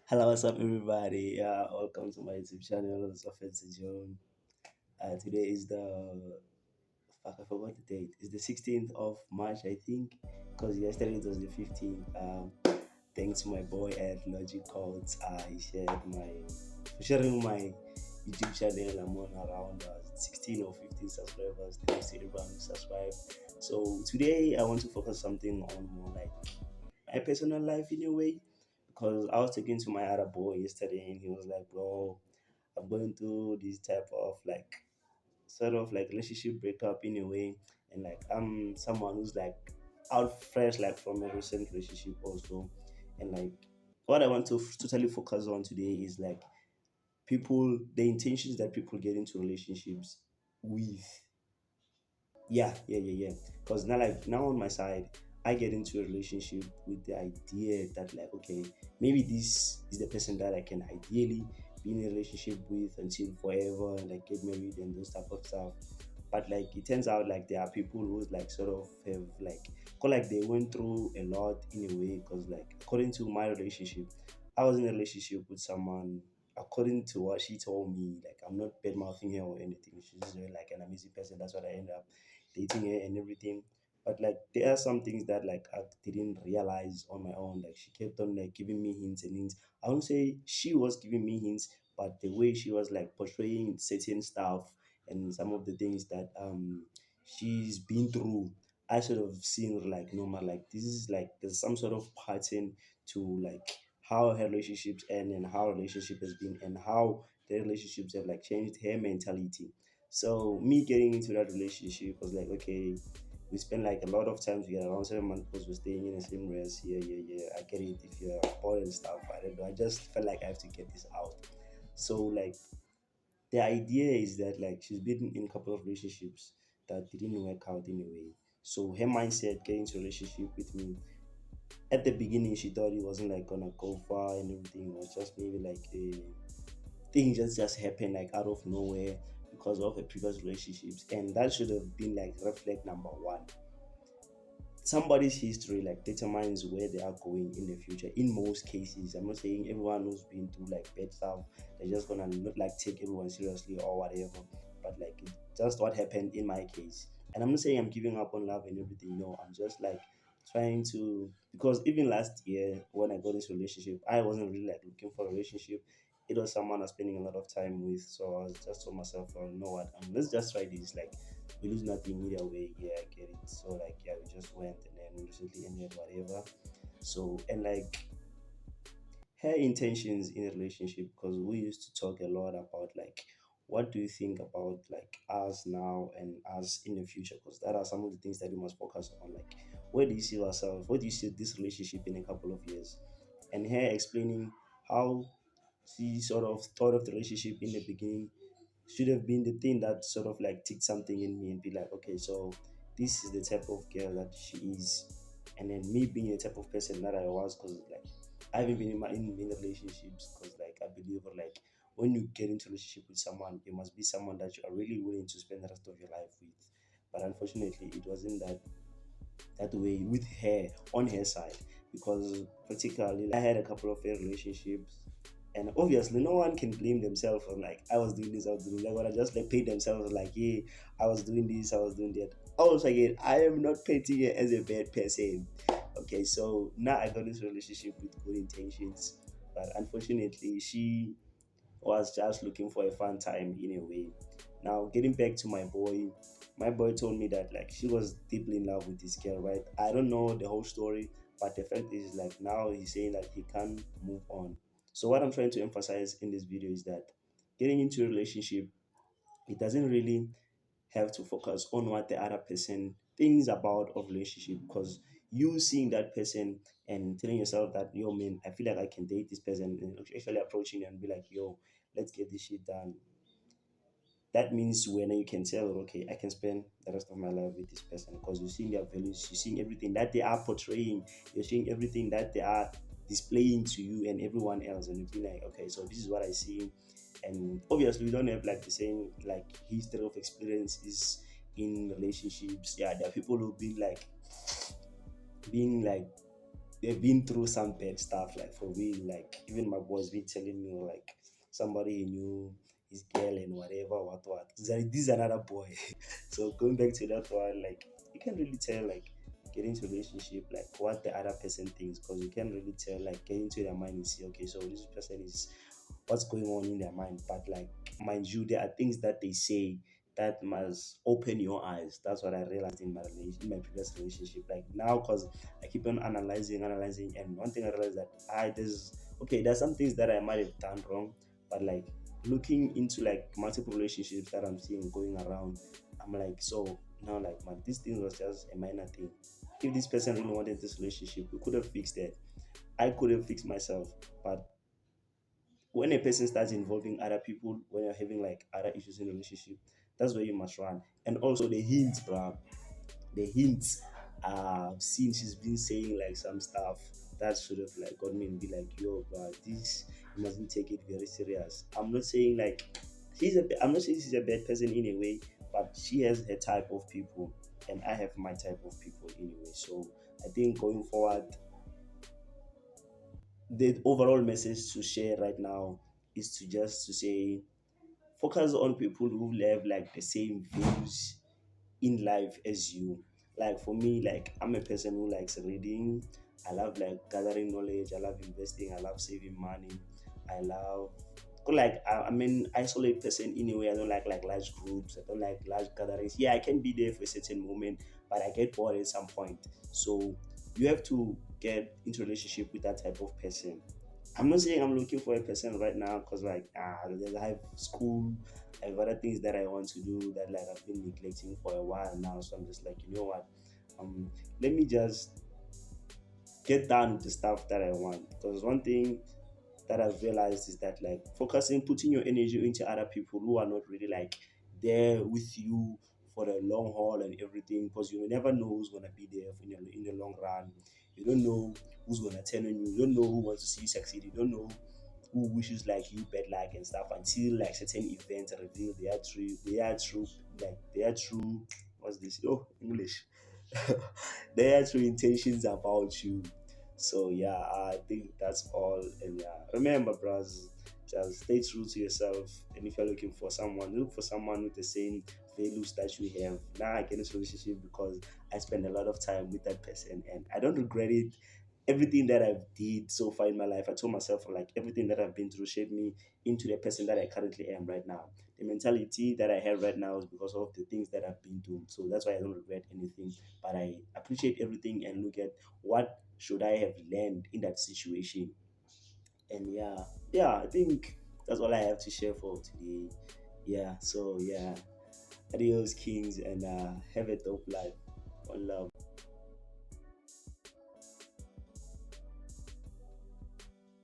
Hello, what's up, everybody? Welcome to my YouTube channel. It's Offensive John. Today is the fuck, I forgot the date. It's the 16th of March, I think, because yesterday it was the 15th. Thanks to my boy at Logic Codes. He shared my for sharing my YouTube channel. I'm on around 16 or 15 subscribers. Thanks to everyone who subscribed. So today I want to focus something on more like my personal life in a way, because I was talking to my other boy yesterday and he was like, bro, I'm going through this type of like sort of like relationship breakup in a way, and like I'm someone who's like out fresh like from a recent relationship also. And like what I want to totally focus on today is like people, the intentions that people get into relationships with. Yeah. Because now, like now on my side, I get into a relationship with the idea that like, okay, maybe this is the person that I can ideally be in a relationship with until forever and like get married and those type of stuff. But like it turns out like there are people who's like sort of have like call like they went through a lot in a way, because like according to my relationship, I was in a relationship with someone. According to what she told me, like I'm not bad mouthing her or anything. She's just really like an amazing person. That's what I end up dating her and everything. But like there are some things that like I didn't realize on my own. Like she kept on like giving me hints and hints. I won't say she was giving me hints, but the way she was like portraying certain stuff and some of the things that she's been through, I sort of seen like normal, like this is like there's some sort of pattern to like how her relationships end and how relationship has been and how the relationships have like changed her mentality. So me getting into that relationship was like, okay, we spent like a lot of time together, around 7 months, because we're staying in the same rest. Yeah. I get it if you're bored and stuff. I don't know. I just felt like I have to get this out. So like the idea is that like she's been in a couple of relationships that didn't work out in a way. So her mindset getting into a relationship with me, at the beginning she thought it wasn't like gonna go far and everything. It was just maybe like a thing just happened like out of nowhere because of her previous relationships, and that should have been like reflect number one. Somebody's history like determines where they are going in the future. In most cases, I'm not saying everyone who's been through like bad stuff, they're just gonna not like take everyone seriously or whatever. But like it's just what happened in my case. And I'm not saying I'm giving up on love and everything. No, I'm just like trying to, because even last year when I got this relationship, I wasn't really like looking for a relationship. It was someone I was spending a lot of time with. So I was just told myself, oh, you know what, let's just try this. Like we lose nothing either way. Yeah, I get it. So like yeah, we just went and then recently ended whatever. So and like her intentions in a relationship, because we used to talk a lot about like what do you think about like us now and us in the future, because that are some of the things that we must focus on. Like where do you see ourselves, where do you see this relationship in a couple of years, and her explaining how she sort of thought of the relationship in the beginning should have been the thing that sort of like ticked something in me and be like, okay, so this is the type of girl that she is. And then me being the type of person that I was, because like I haven't been in many relationships, because like I believe like when you get into a relationship with someone, it must be someone that you are really willing to spend the rest of your life with. But unfortunately, it wasn't that way with her on her side, because particularly like, I had a couple of failed relationships, and obviously no one can blame themselves for like I was doing this, I was doing that. When I just like paid themselves like, yeah, I was doing this, I was doing that. Also again, I am not painting it as a bad person. Okay, so now I got this relationship with good intentions, but unfortunately she was just looking for a fun time in a way. Now, getting back to my boy told me that like she was deeply in love with this girl, right? I don't know the whole story, but the fact is like now he's saying that he can't move on. So what I'm trying to emphasize in this video is that getting into a relationship, it doesn't really have to focus on what the other person thinks about of relationship, because you seeing that person and telling yourself that, yo man, I feel like I can date this person, and actually approaching them and be like, yo, let's get this shit done. That means when you can tell, okay, I can spend the rest of my life with this person, because you're seeing their values, you're seeing everything that they are portraying, you're seeing everything that they are displaying to you and everyone else, and you feel like, okay, so this is what I see. And obviously we don't have like the same like history of experiences in relationships. Yeah, there are people who've been like being like they've been through some bad stuff, like for real. Like even my boys be telling me like somebody he knew his girl and whatever, what. This is another boy. So going back to that one, like you can't really tell like get into relationship like what the other person thinks, because you can't really tell like get into their mind and see okay, so this person is what's going on in their mind. But like mind you, there are things that they say that must open your eyes. That's what I realized in in my previous relationship. Like now, because I keep on analyzing, and one thing I realized that there's some things that I might have done wrong, but like looking into like multiple relationships that I'm seeing going around, I'm like, so now like man, this thing was just a minor thing. If this person really wanted this relationship, we could have fixed it. I could have fixed myself, but when a person starts involving other people, when you're having like other issues in a relationship, that's where you must run. And also the hints, bro. The hints. Since she's been saying like some stuff that should have like got me and be like, yo, bro, this you mustn't take it very serious. I'm not saying like I'm not saying she's a bad person in a way, but she has her type of people, and I have my type of people anyway. So I think going forward, the overall message to share right now is to just to say focus on people who have like the same views in life as you. Like for me, like I'm a person who likes reading. I love like gathering knowledge. I love investing. I love saving money. I love I'm an isolate person anyway. I don't like large groups. I don't like large gatherings. Yeah, I can be there for a certain moment, but I get bored at some point. So you have to get into a relationship with that type of person. I'm not saying I'm looking for a person right now because I have school, I have other things that I want to do that like I've been neglecting for a while now. So I'm just like, you know what? Let me just get done with the stuff that I want. Because one thing that I've realized is that like focusing, putting your energy into other people who are not really like there with you for the long haul and everything, because you never know who's gonna be there in the long run. You don't know who's gonna turn on you. You don't know who wants to see you succeed. You don't know who wishes like you bad luck and stuff until like certain events reveal their true what's this? Oh, English. Their true intentions about you. So yeah, I think that's all. And yeah, remember, bros, just stay true to yourself. And if you're looking for someone, look for someone with the same values that you have. Now I get this relationship because I spend a lot of time with that person, and I don't regret it. Everything that I've did so far in my life, I told myself like everything that I've been through shaped me into the person that I currently am right now. The mentality that I have right now is because of the things that I've been through. So that's why I don't regret anything. But I appreciate everything and look at what should I have learned in that situation. And yeah, I think that's all I have to share for today. Yeah, so yeah, adios, kings, and have a dope life. One love.